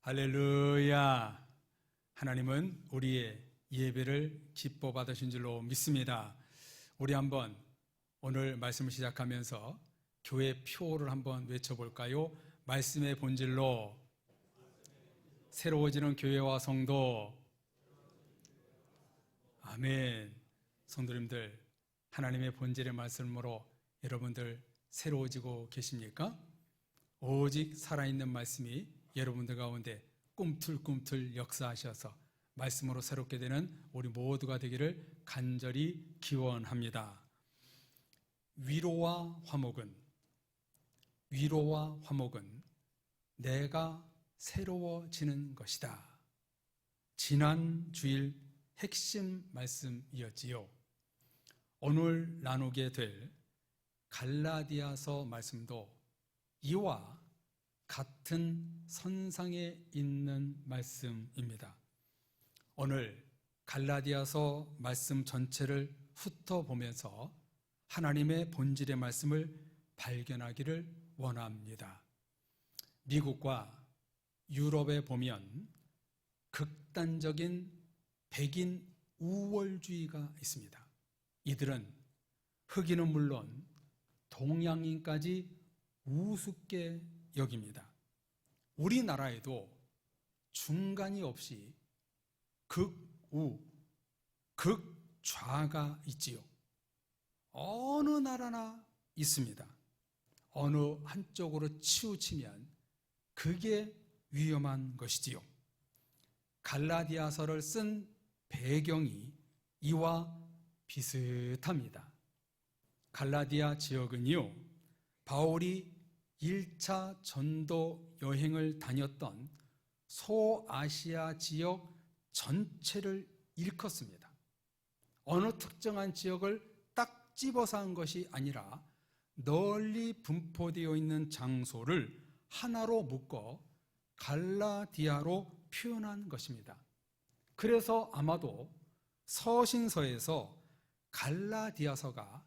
할렐루야. 하나님은 우리의 예배를 기뻐 받으신 줄로 믿습니다. 우리 한번 오늘 말씀을 시작하면서 교회 표를 한번 외쳐볼까요? 말씀의 본질로 새로워지는 교회와 성도. 아멘. 성도님들, 하나님의 본질의 말씀으로 여러분들 새로워지고 계십니까? 오직 살아있는 말씀이 여러분들 가운데 꿈틀꿈틀 역사하셔서 말씀으로 새롭게 되는 우리 모두가 되기를 간절히 기원합니다. 위로와 화목은 내가 새로워지는 것이다. 지난 주일 핵심 말씀이었지요. 오늘 나누게 될 갈라디아서 말씀도 이와 같은 선상에 있는 말씀입니다. 오늘 갈라디아서 말씀 전체를 훑어보면서 하나님의 본질의 말씀을 발견하기를 원합니다. 미국과 유럽에 보면 극단적인 백인 우월주의가 있습니다. 이들은 흑인은 물론 동양인까지 우습게 여깁니다. 우리나라에도 중간이 없이 극우, 극좌가 있지요. 어느 나라나 있습니다. 어느 한쪽으로 치우치면 그게 위험한 것이지요. 갈라디아서를 쓴 배경이 이와 비슷합니다. 갈라디아 지역은요, 바울이 1차 전도 여행을 다녔던 소아시아 지역 전체를 일컫습니다. 어느 특정한 지역을 딱 집어서 한 것이 아니라 널리 분포되어 있는 장소를 하나로 묶어 갈라디아로 표현한 것입니다. 그래서 아마도 서신서에서 갈라디아서가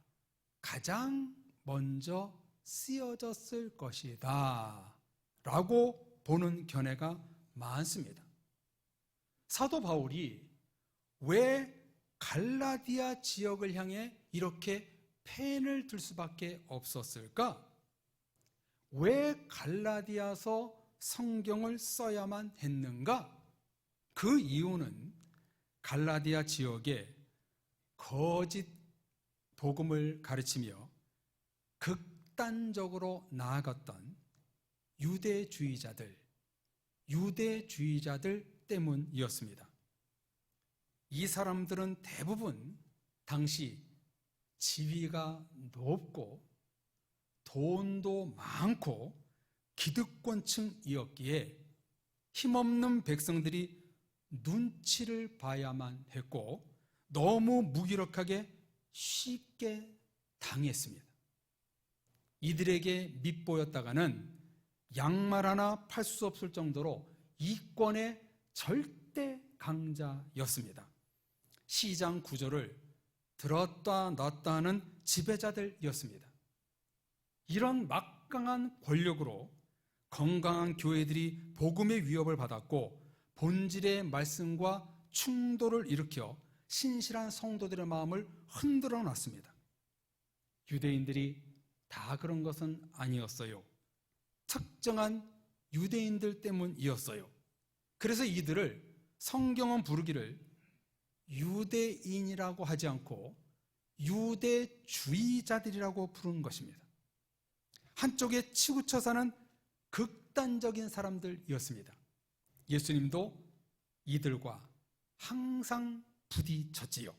가장 먼저 쓰여졌을 것이다 라고 보는 견해가 많습니다. 사도 바울이 왜 갈라디아 지역을 향해 이렇게 펜을 들 수밖에 없었을까? 왜 갈라디아서 성경을 써야만 했는가? 그 이유는 갈라디아 지역에 거짓 복음을 가르치며 극단적으로 나아갔던 유대주의자들 때문이었습니다. 이 사람들은 대부분 당시 지위가 높고 돈도 많고 기득권층이었기에 힘없는 백성들이 눈치를 봐야만 했고 너무 무기력하게 쉽게 당했습니다. 이들에게 밉보였다가는 양말 하나 팔 수 없을 정도로 이권의 절대 강자였습니다. 시장 구조를 들었다 놨다 하는 지배자들이었습니다. 이런 막강한 권력으로 건강한 교회들이 복음의 위협을 받았고 본질의 말씀과 충돌을 일으켜 신실한 성도들의 마음을 흔들어 놨습니다. 유대인들이 다 그런 것은 아니었어요. 특정한 유대인들 때문이었어요. 그래서 이들을 성경은 부르기를 유대인이라고 하지 않고 유대주의자들이라고 부른 것입니다. 한쪽에 치우쳐 사는 극단적인 사람들이었습니다. 예수님도 이들과 항상 부딪혔지요.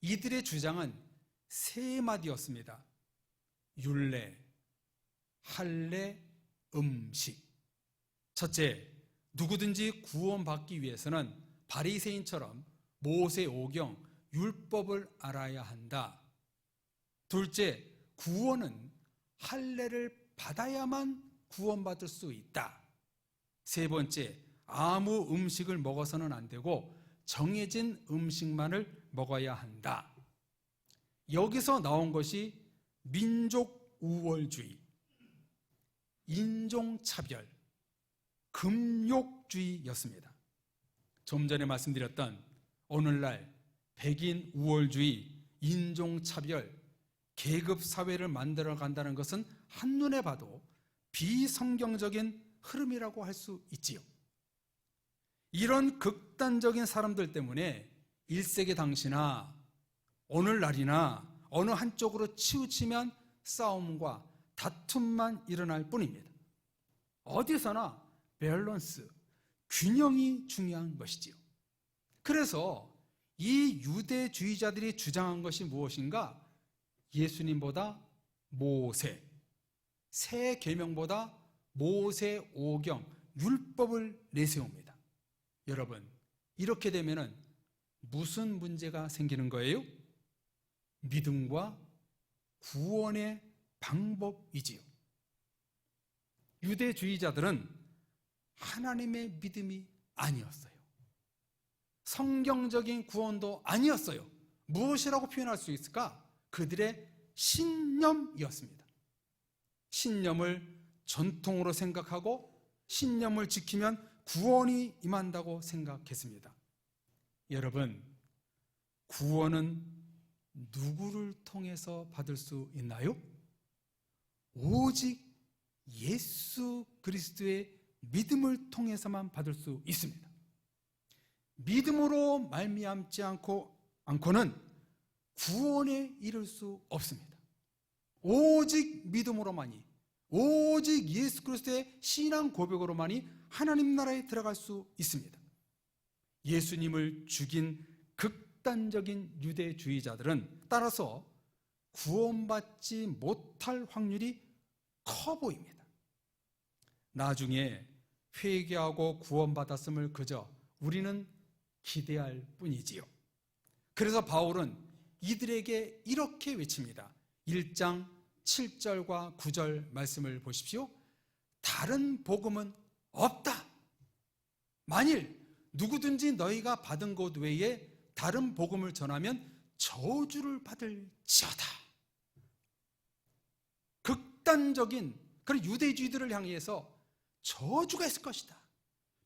이들의 주장은 세 마디였습니다. 율례, 할례, 음식. 첫째, 누구든지 구원받기 위해서는 바리새인처럼 모세 오경, 율법을 알아야 한다. 둘째, 구원은 할례를 받아야만 구원받을 수 있다. 세 번째, 아무 음식을 먹어서는 안 되고 정해진 음식만을 먹어야 한다. 여기서 나온 것이 민족 우월주의, 인종차별, 금욕주의였습니다. 좀 전에 말씀드렸던 오늘날 백인 우월주의, 인종차별, 계급사회를 만들어 간다는 것은 한눈에 봐도 비성경적인 흐름이라고 할 수 있지요. 이런 극단적인 사람들 때문에 1세기 당시나 오늘날이나 어느 한쪽으로 치우치면 싸움과 다툼만 일어날 뿐입니다. 어디서나 밸런스, 균형이 중요한 것이지요. 그래서 이 유대주의자들이 주장한 것이 무엇인가? 예수님보다 모세, 새 계명보다 모세 오경, 율법을 내세웁니다. 여러분, 이렇게 되면은 무슨 문제가 생기는 거예요? 믿음과 구원의 방법이지요. 유대주의자들은 하나님의 믿음이 아니었어요. 성경적인 구원도 아니었어요. 무엇이라고 표현할 수 있을까? 그들의 신념이었습니다. 신념을 전통으로 생각하고 신념을 지키면 구원이 임한다고 생각했습니다. 여러분, 구원은 누구를 통해서 받을 수 있나요? 오직 예수 그리스도의 믿음을 통해서만 받을 수 있습니다. 믿음으로 말미암지 않고는 구원에 이를 수 없습니다. 오직 믿음으로만이, 오직 예수 그리스도의 신앙 고백으로만이 하나님 나라에 들어갈 수 있습니다. 예수님을 죽인 극단적인 유대주의자들은 따라서 구원받지 못할 확률이 커 보입니다. 나중에 회개하고 구원받았음을 그저 우리는 기대할 뿐이지요. 그래서 바울은 이들에게 이렇게 외칩니다. 1장 7절과 9절 말씀을 보십시오. 다른 복음은 없다. 만일 누구든지 너희가 받은 것 외에 다른 복음을 전하면 저주를 받을지어다. 극단적인 그런 유대주의들을 향해서 저주가 있을 것이다.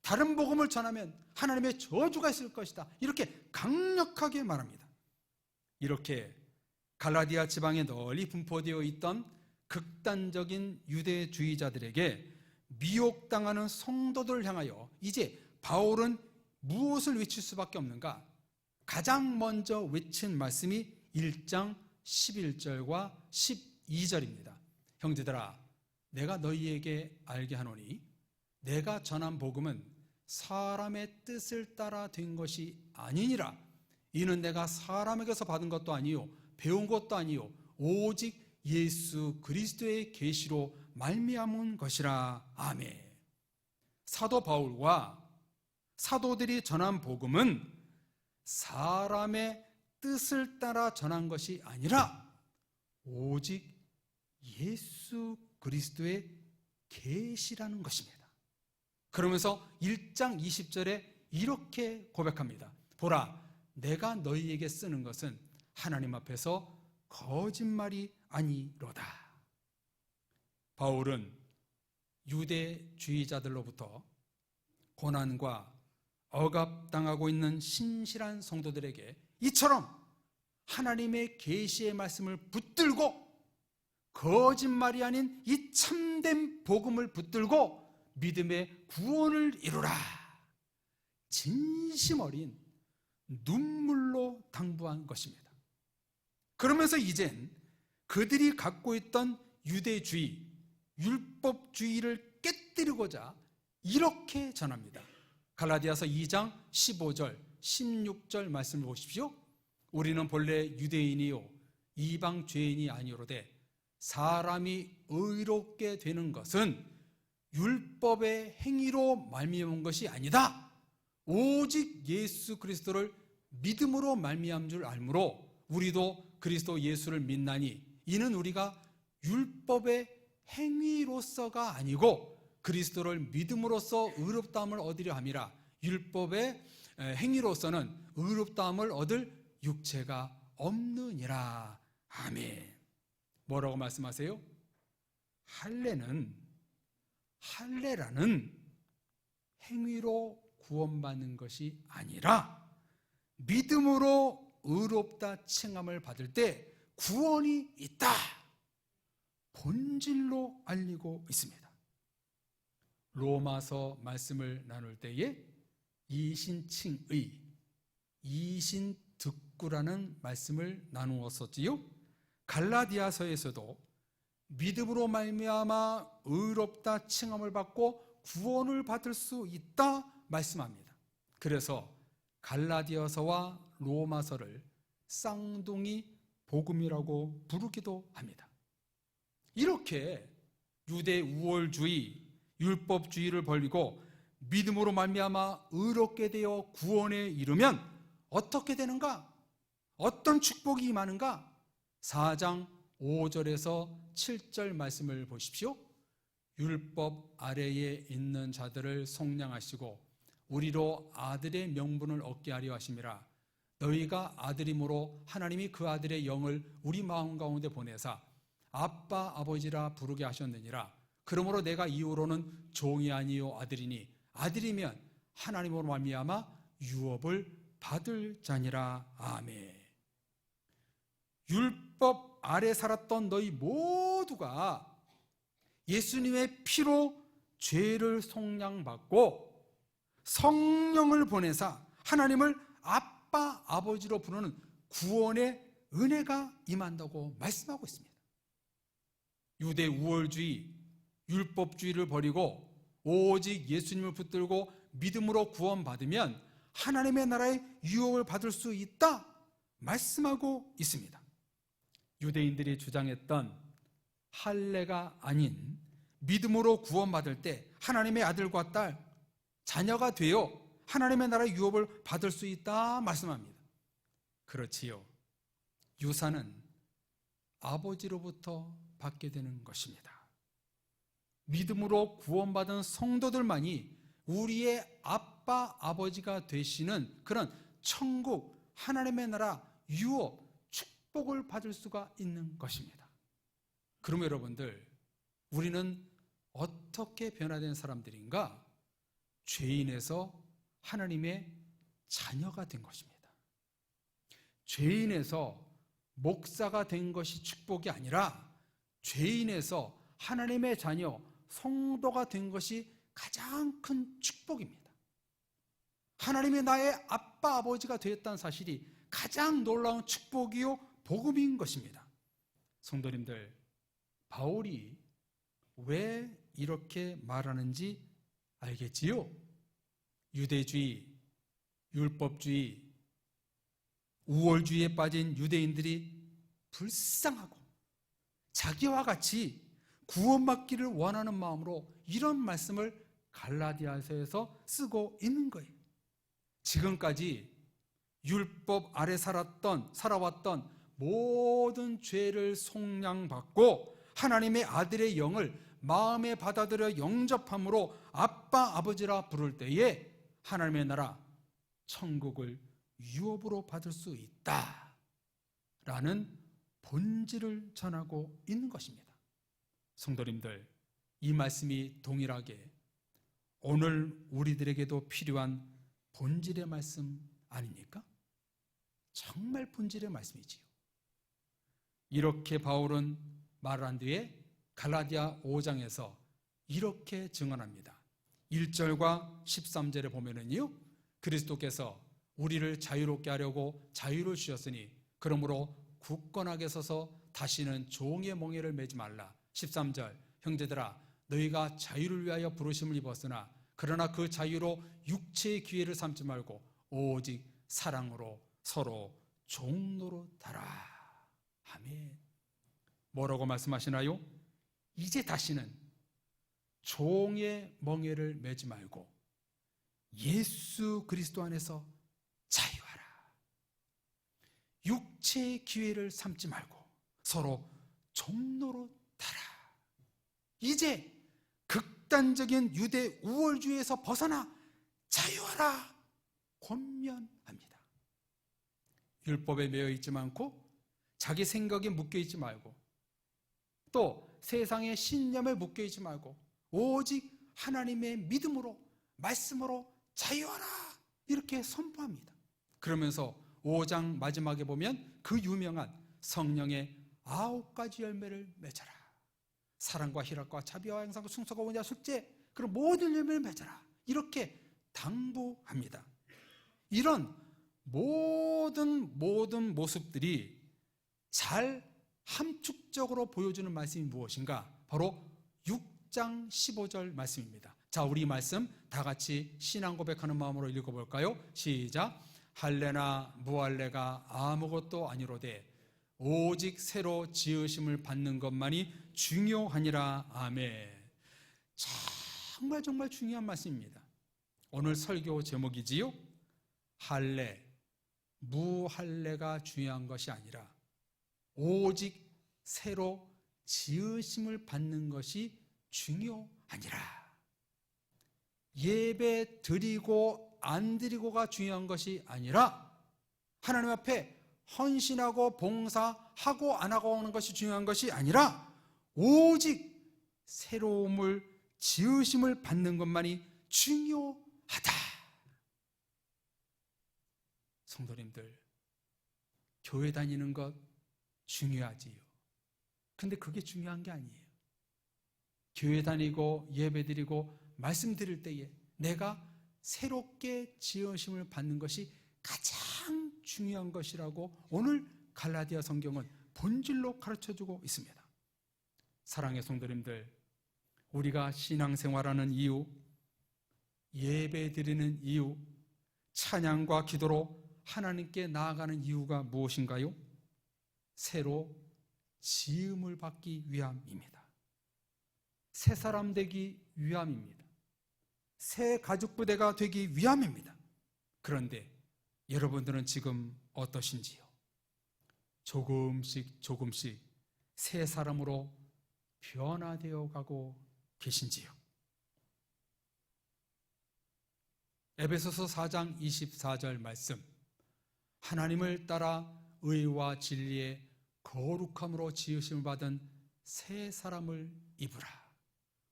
다른 복음을 전하면 하나님의 저주가 있을 것이다. 이렇게 강력하게 말합니다. 이렇게 갈라디아 지방에 널리 분포되어 있던 극단적인 유대주의자들에게 미혹당하는 성도들을 향하여 이제 바울은 무엇을 외칠 수밖에 없는가? 가장 먼저 외친 말씀이 1장 11절과 12절입니다. 형제들아, 내가 너희에게 알게 하노니 내가 전한 복음은 사람의 뜻을 따라 된 것이 아니니라. 이는 내가 사람에게서 받은 것도 아니요 배운 것도 아니요 오직 예수 그리스도의 계시로 말미암은 것이라. 아멘. 사도 바울과 사도들이 전한 복음은 사람의 뜻을 따라 전한 것이 아니라 오직 예수 그리스도의 계시라는 것입니다. 그러면서 1장 20절에 이렇게 고백합니다. 보라, 내가 너희에게 쓰는 것은 하나님 앞에서 거짓말이 아니로다. 바울은 유대주의자들로부터 고난과 억압당하고 있는 신실한 성도들에게 이처럼 하나님의 계시의 말씀을 붙들고 거짓말이 아닌 이 참된 복음을 붙들고 믿음의 구원을 이루라. 진심 어린 눈물로 당부한 것입니다. 그러면서 이젠 그들이 갖고 있던 유대주의, 율법주의를 깨뜨리고자 이렇게 전합니다. 갈라디아서 2장 15절, 16절 말씀을 보십시오. 우리는 본래 유대인이요 이방 죄인이 아니오로되 사람이 의롭게 되는 것은 율법의 행위로 말미암은 것이 아니다. 오직 예수 그리스도를 믿음으로 말미암은 줄 알므로 우리도 그리스도 예수를 믿나니 이는 우리가 율법의 행위로서가 아니고 그리스도를 믿음으로써 의롭다함을 얻으려 함이라. 율법의 행위로서는 의롭다함을 얻을 육체가 없느니라. 아멘. 뭐라고 말씀하세요? 할례라는 행위로 구원받는 것이 아니라 믿음으로 의롭다 칭함을 받을 때 구원이 있다, 본질로 알리고 있습니다. 로마서 말씀을 나눌 때에 이신칭의, 이신득구라는 말씀을 나누었었지요. 갈라디아서에서도 믿음으로 말미암아 의롭다 칭함을 받고 구원을 받을 수 있다 말씀합니다. 그래서 갈라디아서와 로마서를 쌍둥이 복음이라고 부르기도 합니다. 이렇게 유대 우월주의, 율법주의를 버리고 믿음으로 말미암아 의롭게 되어 구원에 이르면 어떻게 되는가? 어떤 축복이 임하는가? 4장 5절에서 7절 말씀을 보십시오. 율법 아래에 있는 자들을 속량하시고 우리로 아들의 명분을 얻게 하려 하심이라. 너희가 아들이므로 하나님이 그 아들의 영을 우리 마음 가운데 보내사 아빠 아버지라 부르게 하셨느니라. 그러므로 내가 이후로는 종이 아니요 아들이니 아들이면 하나님으로 말미암아 유업을 받을 자니라. 아멘. 율법 아래 살았던 너희 모두가 예수님의 피로 죄를 속량받고 성령을 보내사 하나님을 아빠 아버지로 부르는 구원의 은혜가 임한다고 말씀하고 있습니다. 유대 우월주의, 율법주의를 버리고 오직 예수님을 붙들고 믿음으로 구원받으면 하나님의 나라의 유업을 받을 수 있다 말씀하고 있습니다. 유대인들이 주장했던 할례가 아닌 믿음으로 구원받을 때 하나님의 아들과 딸, 자녀가 되어 하나님의 나라의 유업을 받을 수 있다 말씀합니다. 그렇지요. 유산은 아버지로부터 받게 되는 것입니다. 믿음으로 구원받은 성도들만이 우리의 아빠 아버지가 되시는 그런 천국, 하나님의 나라, 유업, 축복을 받을 수가 있는 것입니다. 그럼 여러분들, 우리는 어떻게 변화된 사람들인가? 죄인에서 하나님의 자녀가 된 것입니다. 죄인에서 목사가 된 것이 축복이 아니라 죄인에서 하나님의 자녀, 성도가 된 것이 가장 큰 축복입니다. 하나님이 나의 아빠 아버지가 되었다는 사실이 가장 놀라운 축복이요 복음인 것입니다. 성도님들, 바울이 왜 이렇게 말하는지 알겠지요? 유대주의, 율법주의, 우월주의에 빠진 유대인들이 불쌍하고 자기와 같이 구원받기를 원하는 마음으로 이런 말씀을 갈라디아서에서 쓰고 있는 거예요. 지금까지 율법 아래 살아왔던 모든 죄를 속량받고 하나님의 아들의 영을 마음에 받아들여 영접함으로 아빠 아버지라 부를 때에 하나님의 나라 천국을 유업으로 받을 수 있다라는 본질을 전하고 있는 것입니다. 성도님들, 이 말씀이 동일하게 오늘 우리들에게도 필요한 본질의 말씀 아닙니까? 정말 본질의 말씀이지요. 이렇게 바울은 말한 뒤에 갈라디아 5장에서 이렇게 증언합니다. 1절과 13절에 보면은요, 그리스도께서 우리를 자유롭게 하려고 자유를 주셨으니 그러므로 굳건하게 서서 다시는 종의 멍에를 매지 말라. 13절, 형제들아 너희가 자유를 위하여 부르심을 입었으나 그러나 그 자유로 육체의 기회를 삼지 말고 오직 사랑으로 서로 종노릇하라. 아멘. 뭐라고 말씀하시나요? 이제 다시는 종의 멍에를 매지 말고 예수 그리스도 안에서 자유하라. 육체의 기회를 삼지 말고 서로 종노릇하라. 이제 극단적인 유대 우월주의에서 벗어나 자유하라 권면합니다. 율법에 매여 있지 않고 자기 생각에 묶여 있지 말고 또 세상의 신념에 묶여 있지 말고 오직 하나님의 믿음으로 말씀으로 자유하라 이렇게 선포합니다. 그러면서 5장 마지막에 보면 그 유명한 성령의 9가지 열매를 맺어라. 사랑과 희락과 자비와 양상과 충성과 온유와 속죄, 그런 모든 열매를 맺어라 이렇게 당부합니다. 이런 모든 모습들이 잘 함축적으로 보여주는 말씀이 무엇인가? 바로 6장 15절 말씀입니다. 자, 우리 말씀 다 같이 신앙 고백하는 마음으로 읽어볼까요? 시작. 할례나 무할례가 아무것도 아니로되 오직 새로 지으심을 받는 것만이 중요하니라. 아멘. 정말 중요한 말씀입니다. 오늘 설교 제목이지요. 할례, 무할례가 중요한 것이 아니라 오직 새로 지으심을 받는 것이 중요하니라. 예배 드리고 안 드리고가 중요한 것이 아니라 하나님 앞에 헌신하고 봉사하고 안 하고 하는 것이 중요한 것이 아니라 오직 새로움을 지으심을 받는 것만이 중요하다. 성도님들, 교회 다니는 것 중요하지요. 근데 그게 중요한 게 아니에요. 교회 다니고 예배 드리고 말씀 드릴 때에 내가 새롭게 지으심을 받는 것이 가장 중요한 것이라고 오늘 갈라디아 성경은 본질로 가르쳐주고 있습니다. 사랑의 성도님들, 우리가 신앙생활하는 이유, 예배 드리는 이유, 찬양과 기도로 하나님께 나아가는 이유가 무엇인가요? 새로 지음을 받기 위함입니다. 새 사람 되기 위함입니다. 새 가족 부대가 되기 위함입니다. 그런데 여러분들은 지금 어떠신지요? 조금씩 새 사람으로 변화되어 가고 계신지요? 에베소서 4장 24절 말씀, 하나님을 따라 의와 진리의 거룩함으로 지으심을 받은 새 사람을 입으라.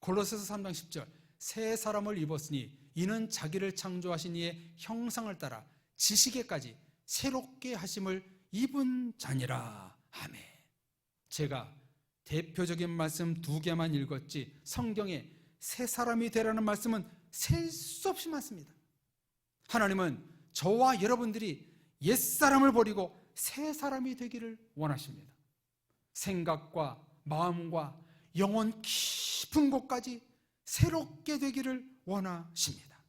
골로새서 3장 10절, 새 사람을 입었으니 이는 자기를 창조하신 이의 형상을 따라 지식에까지 새롭게 하심을 입은 자니라. 아멘. 제가 대표적인 말씀 2개만 읽었지 성경에 새 사람이 되라는 말씀은 셀 수 없이 많습니다. 하나님은 저와 여러분들이 옛사람을 버리고 새 사람이 되기를 원하십니다. 생각과 마음과 영혼 깊은 곳까지 새롭게 되기를 원하십니다.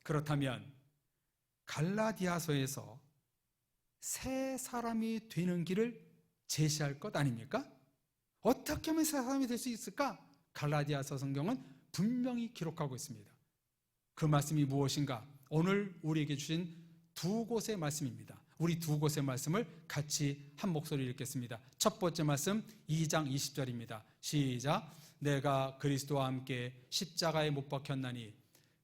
그렇다면 갈라디아서에서 새 사람이 되는 길을 제시할 것 아닙니까? 어떻게 하면 새 사람이 될 수 있을까? 갈라디아서 성경은 분명히 기록하고 있습니다. 그 말씀이 무엇인가? 오늘 우리에게 주신 2곳의 말씀입니다. 우리 2곳의 말씀을 같이 한 목소리 읽겠습니다. 첫 번째 말씀 2장 20절입니다. 시작. 내가 그리스도와 함께 십자가에 못 박혔나니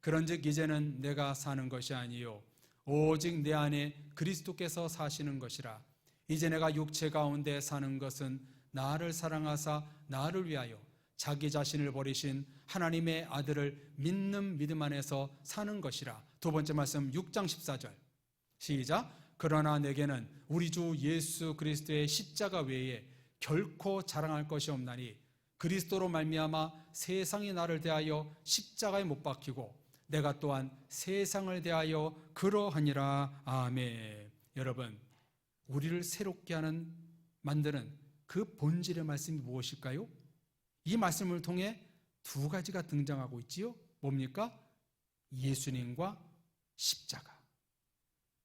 그런즉 이제는 내가 사는 것이 아니요 오직 내 안에 그리스도께서 사시는 것이라. 이제 내가 육체 가운데 사는 것은 나를 사랑하사 나를 위하여 자기 자신을 버리신 하나님의 아들을 믿는 믿음 안에서 사는 것이라. 두 번째 말씀 6장 14절 시작. 그러나 내게는 우리 주 예수 그리스도의 십자가 외에 결코 자랑할 것이 없나니 그리스도로 말미암아 세상이 나를 대하여 십자가에 못 박히고 내가 또한 세상을 대하여 그러하니라. 아멘. 여러분, 우리를 새롭게 만드는 그 본질의 말씀이 무엇일까요? 이 말씀을 통해 2가지가 등장하고 있지요. 뭡니까? 예수님과 십자가.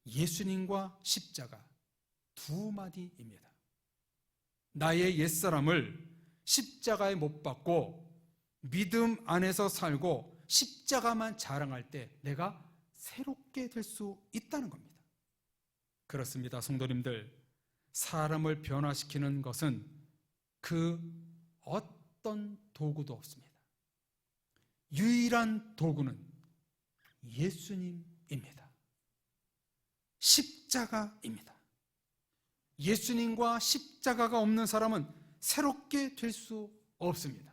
예수님과 십자가 2마디입니다. 나의 옛사람을 십자가에 못 박고 믿음 안에서 살고 십자가만 자랑할 때 내가 새롭게 될 수 있다는 겁니다. 그렇습니다. 성도님들, 사람을 변화시키는 것은 그 어떤 도구도 없습니다. 유일한 도구는 예수님입니다. 십자가입니다. 예수님과 십자가가 없는 사람은 새롭게 될 수 없습니다.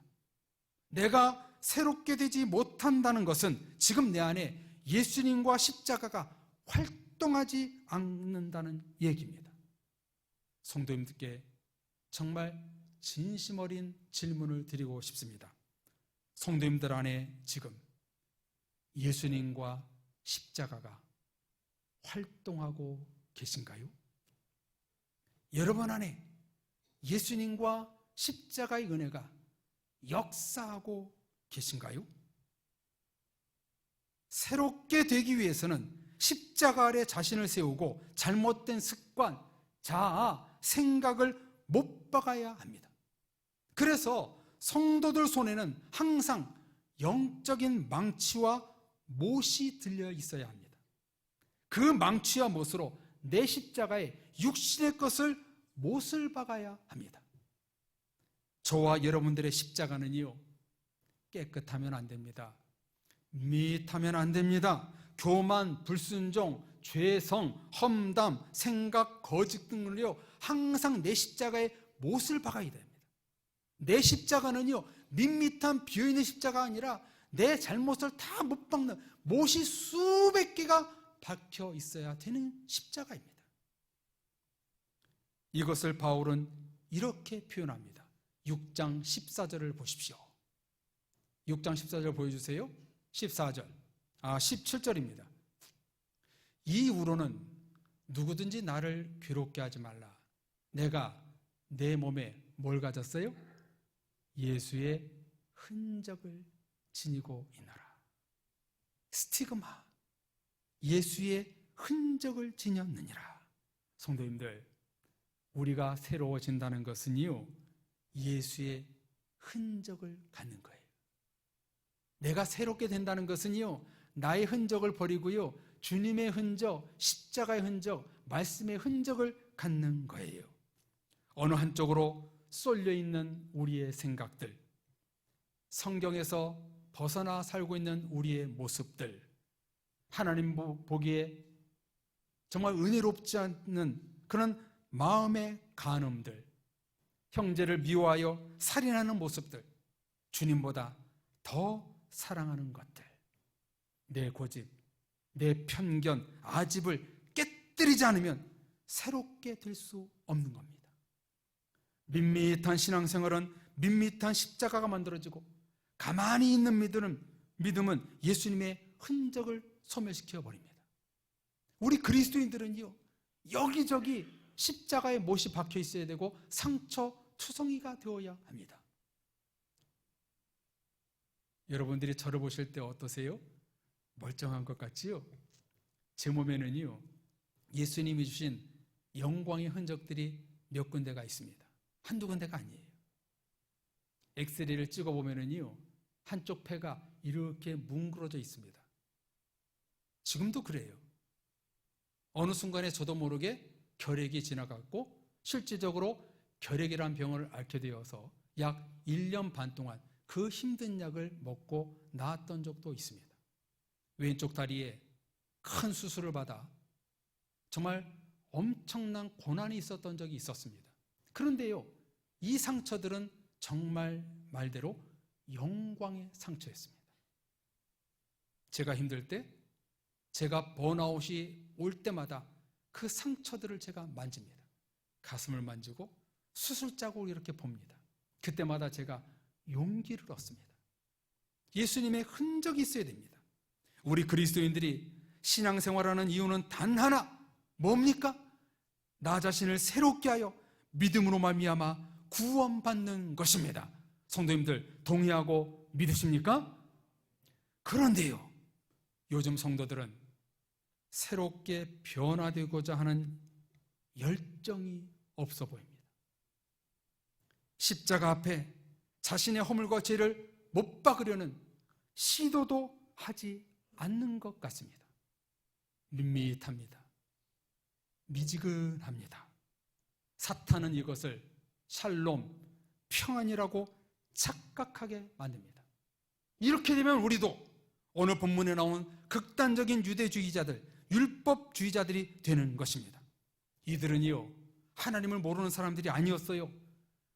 내가 새롭게 되지 못한다는 것은 지금 내 안에 예수님과 십자가가 활동하지 않는다는 얘기입니다. 성도님들께 정말 진심 어린 질문을 드리고 싶습니다. 성도님들 안에 지금 예수님과 십자가가 활동하고 계신가요? 여러분 안에 예수님과 십자가의 은혜가 역사하고 계신가요? 새롭게 되기 위해서는 십자가 아래 자신을 세우고 잘못된 습관, 자아, 생각을 못 박아야 합니다. 그래서 성도들 손에는 항상 영적인 망치와 못이 들려 있어야 합니다. 그 망치와 못으로 내 십자가에 육신의 것을 못을 박아야 합니다. 저와 여러분들의 십자가는요, 깨끗하면 안 됩니다. 밋하면 안 됩니다. 교만, 불순종, 죄성, 험담, 생각, 거짓 등을요 항상 내 십자가에 못을 박아야 됩니다. 내 십자가는요 밋밋한 비어있는 십자가 아니라 내 잘못을 다 못 박는 못이 수백 개가 박혀 있어야 되는 십자가입니다. 이것을 바울은 이렇게 표현합니다. 6장 14절을 보십시오. 6장 14절 보여주세요. 17절입니다. 이후로는 누구든지 나를 괴롭게 하지 말라. 내가 내 몸에 뭘 가졌어요? 예수의 흔적을 지니고 있노라. 스티그마, 예수의 흔적을 지녔느니라. 성도님들, 우리가 새로워진다는 것은요 예수의 흔적을 갖는 거예요. 내가 새롭게 된다는 것은요 나의 흔적을 버리고요 주님의 흔적, 십자가의 흔적, 말씀의 흔적을 갖는 거예요. 어느 한쪽으로 쏠려 있는 우리의 생각들, 성경에서 벗어나 살고 있는 우리의 모습들, 하나님 보기에 정말 은혜롭지 않는 그런 마음의 간음들, 형제를 미워하여 살인하는 모습들, 주님보다 더 사랑하는 것들, 내 고집, 내 편견, 아집을 깨뜨리지 않으면 새롭게 될 수 없는 겁니다. 밋밋한 신앙생활은 밋밋한 십자가가 만들어지고, 가만히 있는 믿음은 예수님의 흔적을 소멸시켜 버립니다. 우리 그리스도인들은요 여기저기 십자가에 못이 박혀 있어야 되고 상처 투성이가 되어야 합니다. 여러분들이 저를 보실 때 어떠세요? 멀쩡한 것 같지요? 제 몸에는요 예수님이 주신 영광의 흔적들이 몇 군데가 있습니다. 한두 군데가 아니에요. 엑스레이를 찍어보면은요 한쪽 폐가 이렇게 뭉그러져 있습니다. 지금도 그래요. 어느 순간에 저도 모르게 결핵이 지나갔고 실질적으로 결핵이란 병을 앓게 되어서 약 1년 반 동안 그 힘든 약을 먹고 나았던 적도 있습니다. 왼쪽 다리에 큰 수술을 받아 정말 엄청난 고난이 있었던 적이 있었습니다. 그런데요 이 상처들은 정말 말대로 영광의 상처였습니다. 제가 힘들 때, 제가 번아웃이 올 때마다 그 상처들을 제가 만집니다. 가슴을 만지고 수술 자국을 이렇게 봅니다. 그때마다 제가 용기를 얻습니다. 예수님의 흔적이 있어야 됩니다. 우리 그리스도인들이 신앙생활하는 이유는 단 하나, 뭡니까? 나 자신을 새롭게 하여 믿음으로 말미암아 구원받는 것입니다. 성도님들 동의하고 믿으십니까? 그런데요 요즘 성도들은 새롭게 변화되고자 하는 열정이 없어 보입니다. 십자가 앞에 자신의 허물과 죄를 못 박으려는 시도도 하지 않는 것 같습니다. 밋밋합니다. 미지근합니다. 사탄은 이것을 샬롬, 평안이라고 착각하게 만듭니다. 이렇게 되면 우리도 오늘 본문에 나온 극단적인 유대주의자들, 율법주의자들이 되는 것입니다. 이들은요 하나님을 모르는 사람들이 아니었어요.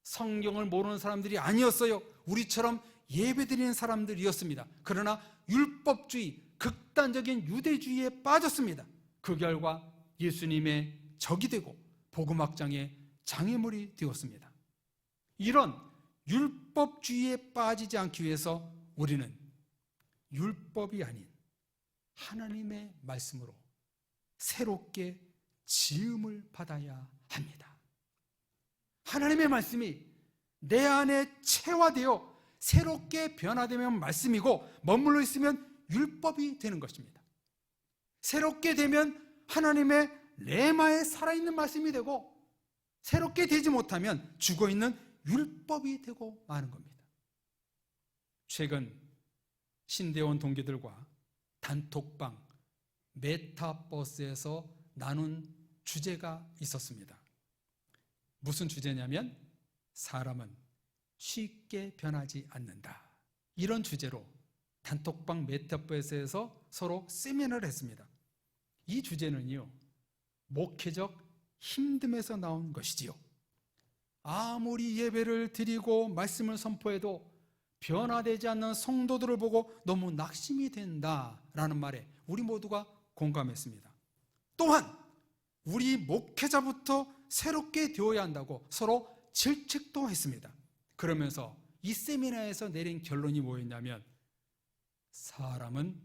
성경을 모르는 사람들이 아니었어요. 우리처럼 예배드리는 사람들이었습니다. 그러나 율법주의, 극단적인 유대주의에 빠졌습니다. 그 결과 예수님의 적이 되고 복음확장의 장애물이 되었습니다. 이런 율법주의에 빠지지 않기 위해서 우리는 율법이 아닌 하나님의 말씀으로 새롭게 지음을 받아야 합니다. 하나님의 말씀이 내 안에 체화되어 새롭게 변화되면 말씀이고, 머물러 있으면 율법이 되는 것입니다. 새롭게 되면 하나님의 레마에 살아있는 말씀이 되고, 새롭게 되지 못하면 죽어있는 율법이 되고 마는 겁니다. 최근 신대원 동기들과 단톡방 메타버스에서 나눈 주제가 있었습니다. 무슨 주제냐면 사람은 쉽게 변하지 않는다. 이런 주제로 단톡방 메타버스에서 서로 세미나를 했습니다. 이 주제는요, 목회적 힘듦에서 나온 것이지요. 아무리 예배를 드리고 말씀을 선포해도 변화되지 않는 성도들을 보고 너무 낙심이 된다라는 말에 우리 모두가 공감했습니다. 또한 우리 목회자부터 새롭게 되어야 한다고 서로 질책도 했습니다. 그러면서 이 세미나에서 내린 결론이 뭐였냐면, 사람은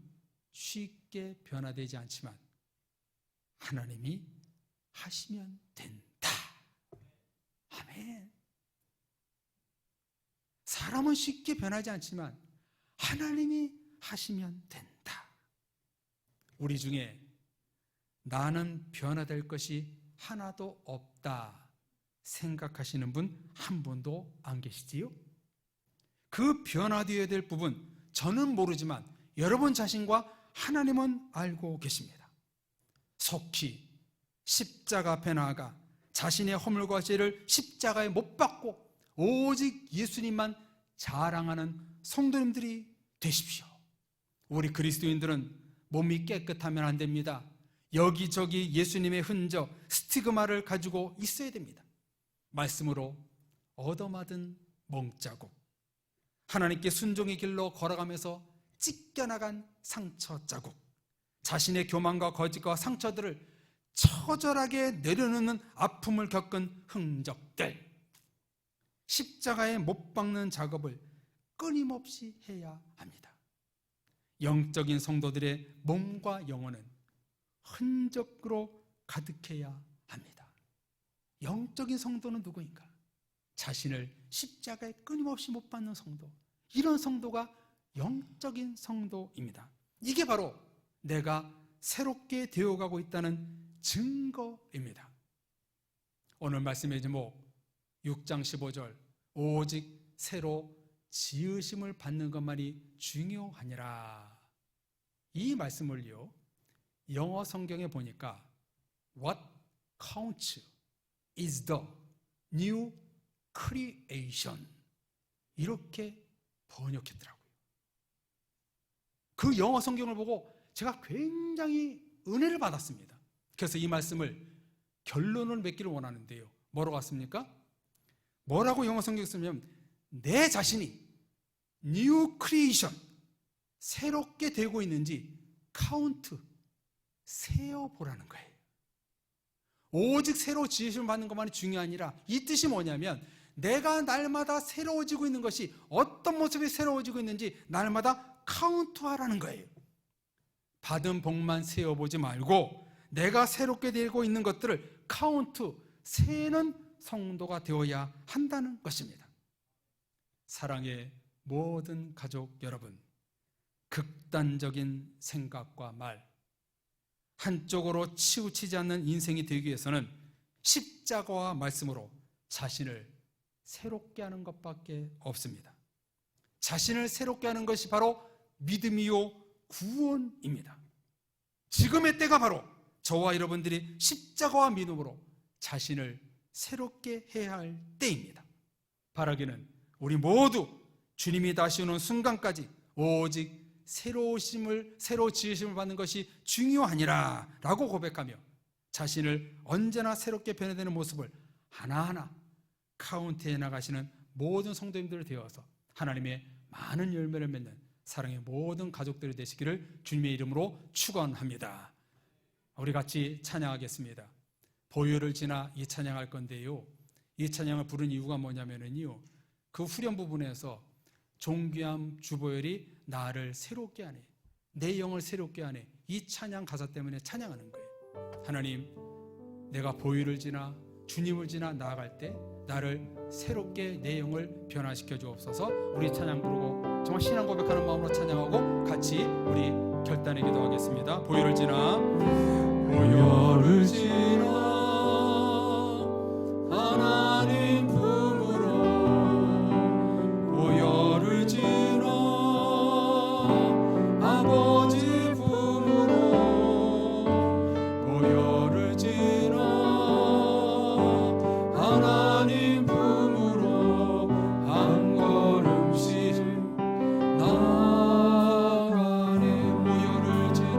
쉽게 변화되지 않지만 하나님이 하시면 된다. 아멘. 사람은 쉽게 변하지 않지만 하나님이 하시면 된다. 우리 중에 나는 변화될 것이 하나도 없다 생각하시는 분 한 분도 안 계시지요? 그 변화되어야 될 부분, 저는 모르지만 여러분 자신과 하나님은 알고 계십니다. 속히 십자가 앞에 나아가 자신의 허물과 죄를 십자가에 못 박고 오직 예수님만 자랑하는 성도님들이 되십시오. 우리 그리스도인들은 몸이 깨끗하면 안 됩니다. 여기저기 예수님의 흔적, 스티그마를 가지고 있어야 됩니다. 말씀으로 얻어맞은 멍자국, 하나님께 순종의 길로 걸어가면서 찢겨나간 상처 자국, 자신의 교만과 거짓과 상처들을 처절하게 내려놓는 아픔을 겪은 흔적들, 십자가에 못 박는 작업을 끊임없이 해야 합니다. 영적인 성도들의 몸과 영혼은 흔적으로 가득해야 합니다. 영적인 성도는 누구인가? 자신을 십자가에 끊임없이 못 박는 성도, 이런 성도가 영적인 성도입니다. 이게 바로 내가 새롭게 되어가고 있다는 증거입니다. 오늘 말씀의 제목 6장 15절, 오직 새로 지으심을 받는 것만이 중요하니라. 이 말씀을요, 영어 성경에 보니까 What counts is the new creation, 이렇게 번역했더라고요. 그 영어 성경을 보고 제가 굉장히 은혜를 받았습니다. 그래서 이 말씀을 결론을 맺기를 원하는데요, 뭐라고 왔습니까? 뭐라고 영어 성경에 쓰면, 내 자신이 new creation, 새롭게 되고 있는지 카운트, 세어보라는 거예요. 오직 새로 지으심을 받는 것만이 중요한 아니라, 이 뜻이 뭐냐면 내가 날마다 새로워지고 있는 것이 어떤 모습이 새로워지고 있는지 날마다 카운트하라는 거예요. 받은 복만 세어보지 말고 내가 새롭게 되고 있는 것들을 카운트, 세는 성도가 되어야 한다는 것입니다. 사랑의 모든 가족 여러분, 극단적인 생각과 말, 한쪽으로 치우치지 않는 인생이 되기 위해서는 십자가와 말씀으로 자신을 새롭게 하는 것밖에 없습니다. 자신을 새롭게 하는 것이 바로 믿음이요 구원입니다. 지금의 때가 바로 저와 여러분들이 십자가와 믿음으로 자신을 새롭게 해야 할 때입니다. 바라기는 우리 모두 주님이 다시 오는 순간까지 오직 새로 지으심을 받는 것이 중요하니라 라고 고백하며 자신을 언제나 새롭게 변화되는 모습을 하나하나 카운트해 나가시는 모든 성도님들 되어서 하나님의 많은 열매를 맺는 사랑의 모든 가족들이 되시기를 주님의 이름으로 축원합니다. 우리 같이 찬양하겠습니다. 보혈을 지나 이 찬양할 건데요, 이 찬양을 부른 이유가 뭐냐면요, 그 후렴 부분에서 존귀한 주보혈이 나를 새롭게 하네, 내 영을 새롭게 하네, 이 찬양 가사 때문에 찬양하는 거예요. 하나님, 내가 보혈을 지나 주님을 지나 나아갈 때 나를 새롭게 내 영을 변화시켜 주옵소서. 우리 찬양 부르고 정말 신앙 고백하는 마음으로 찬양하고 같이 우리 결단의 기도하겠습니다. 보혈을 지나 하나님 품으로, 보혈을 지나 아버지 품으로, 보혈을 지나 하나님 품으로 한 걸음씩 나아가네. 보혈을 지나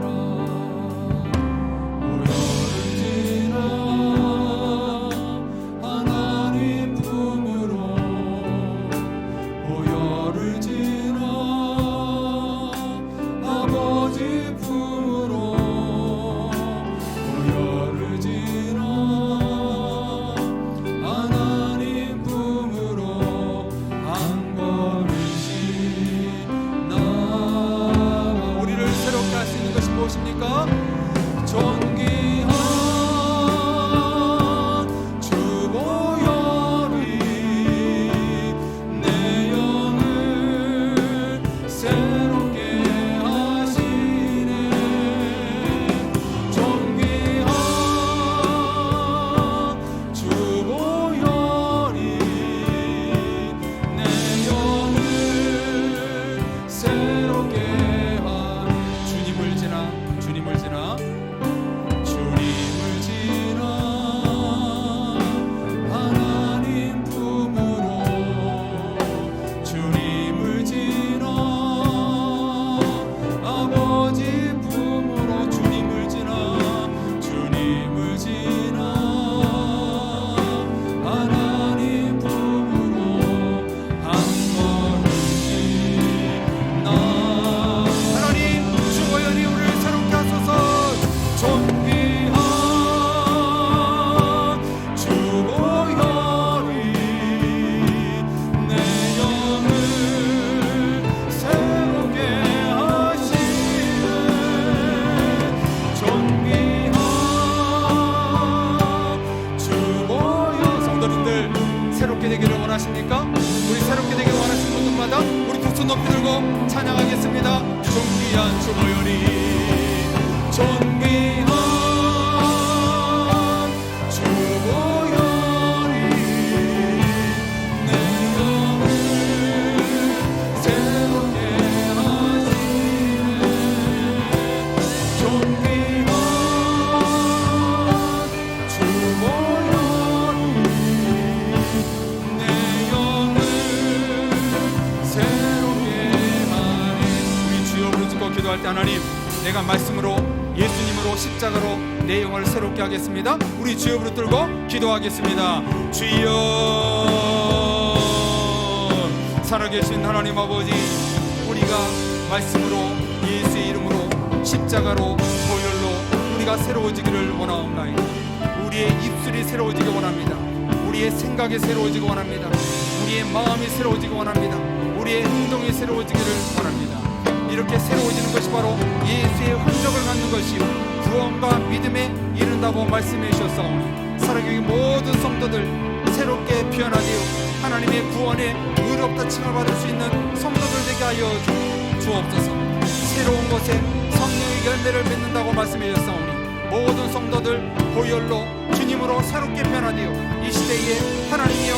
하나님 품으로, 보혈을 지나 아버지 품으로, 보혈을 지나 하나님 품으로 한 걸음씩 나아가. 우리를 새롭게 할 수 있는 것이 무엇입니까? 존귀한 주보혈이 내 영을 새롭게 하시네. 존귀한 주보혈이 내 영을 새롭게 하네. 주님을 지나 주님을 지나 하나님 품으로, 주님을 지나 아버지 품으로, 주님을 지나 하나님 품으로 한 걸음씩 나. 하나님, 주보혈이 우리를 새롭게 하소서. 존귀한 주보혈이 내 영을 새롭게 하시네. 존귀한 주보혈. 성도님들, 새롭게 되기를 원하십니까? 우리 새롭게 되기를 원하시는 분들마다 우리 두 손 높이 들고 찬양하겠습니다. 존귀한 주보혈이, 존귀한 주보혈이 내 영을 새롭게 하시네. 존귀한 주보혈이 내 영을 새롭게 하네. 우리 주여 부르짖고 기도할 때, 하나님, 내가 말씀으로, 예수님으로, 십자가로 내 영을 새롭게 하겠습니다. 우리 주여 부르들고 기도하겠습니다. 주여, 살아계신 하나님 아버지, 우리가 말씀으로, 예수의 이름으로, 십자가로, 보혈로 우리가 새로워지기를 원하옵나이다. 우리의 입술이 새로워지기 원합니다. 우리의 생각이 새로워지기 원합니다. 우리의 마음이 새로워지기 원합니다. 우리의 행동이 새로워지기를 원합니다. 이렇게 새로워지는 것이 바로 예수의 흔적을 갖는 것이요 구원과 믿음에 이른다고 말씀해 주셨사오니, 살아계신 모든 성도들 새롭게 피어나되어 하나님의 구원에 의롭다 칭을 받을 수 있는 성도들 되게 하여 주옵소서. 새로운 것에 성령의 열매를 맺는다고 말씀해 주셨사오니, 모든 성도들 보혈로 주님으로 새롭게 변화되어 이 시대에 하나님이여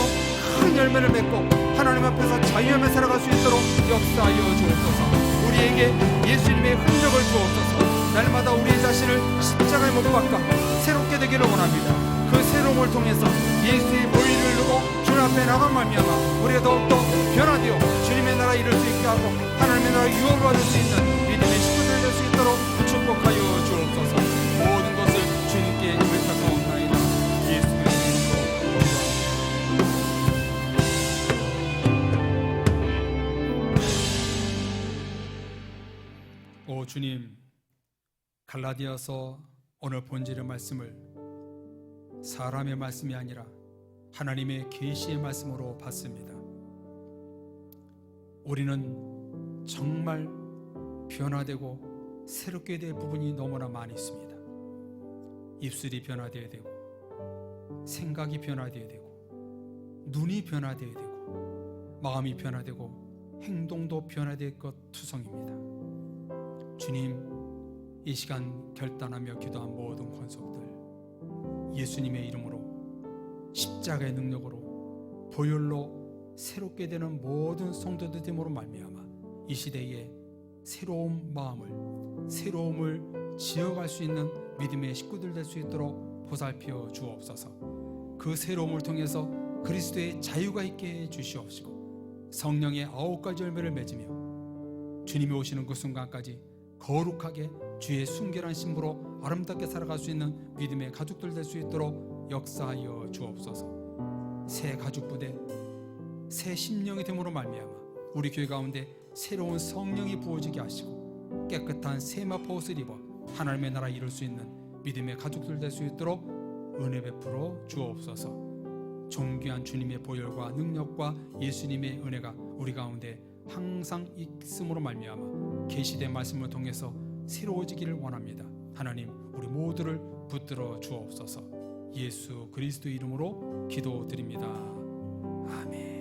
큰 열매를 맺고 하나님 앞에서 자유하며 살아갈 수 있도록 역사하여 주옵소서. 우리에게 예수님의 흔적을 주옵소서. 날마다 우리의 자신을 십자가에 못 박아 새롭게 되기를 원합니다. 그 새로움을 통해서 예수의 보혈을 누고 주님 앞에 나간 말미암아 우리가 더욱더 변화되어 주님의 나라에 이룰 수 있게 하고 하나님의 나라에 유업을 받을 수 있는 믿음의 식구들 될 수 있도록 축복하여 주옵소서. 모든 것을 주님께 의탁하옵나이다. 예수의 이름으로. 주님, 갈라디아서 오늘 본질의 말씀을 사람의 말씀이 아니라 하나님의 계시의 말씀으로 봤습니다. 우리는 정말 변화되고 새롭게 될 부분이 너무나 많이 있습니다. 입술이 변화되어야 되고, 생각이 변화되어야 되고, 눈이 변화되어야 되고, 마음이 변화되고, 행동도 변화될 것 투성입니다. 주님, 이 시간 결단하며 기도한 모든 권속들 예수님의 이름으로, 십자가의 능력으로, 보혈로 새롭게 되는 모든 성도들 됨으로 말미암아 이 시대에 새로운 마음을, 새로움을 지어갈 수 있는 믿음의 식구들 될 수 있도록 보살펴 주옵소서. 그 새로움을 통해서 그리스도의 자유가 있게 해 주시옵시고, 성령의 9가지 열매를 맺으며 주님이 오시는 그 순간까지 거룩하게 주의 순결한 신부로 아름답게 살아갈 수 있는 믿음의 가족들 될 수 있도록 역사하여 주옵소서. 새 가족 부대, 새 심령이 됨으로 말미암아 우리 교회 가운데 새로운 성령이 부어지게 하시고, 깨끗한 세마포 옷을 입어 하나님의 나라 이룰 수 있는 믿음의 가족들 될 수 있도록 은혜 베풀어 주옵소서. 존귀한 주님의 보혈과 능력과 예수님의 은혜가 우리 가운데 항상 있음으로 말미암아 계시된 말씀을 통해서 새로워지기를 원합니다. 하나님, 우리 모두를 붙들어 주옵소서. 예수 그리스도 이름으로 기도드립니다. 아멘.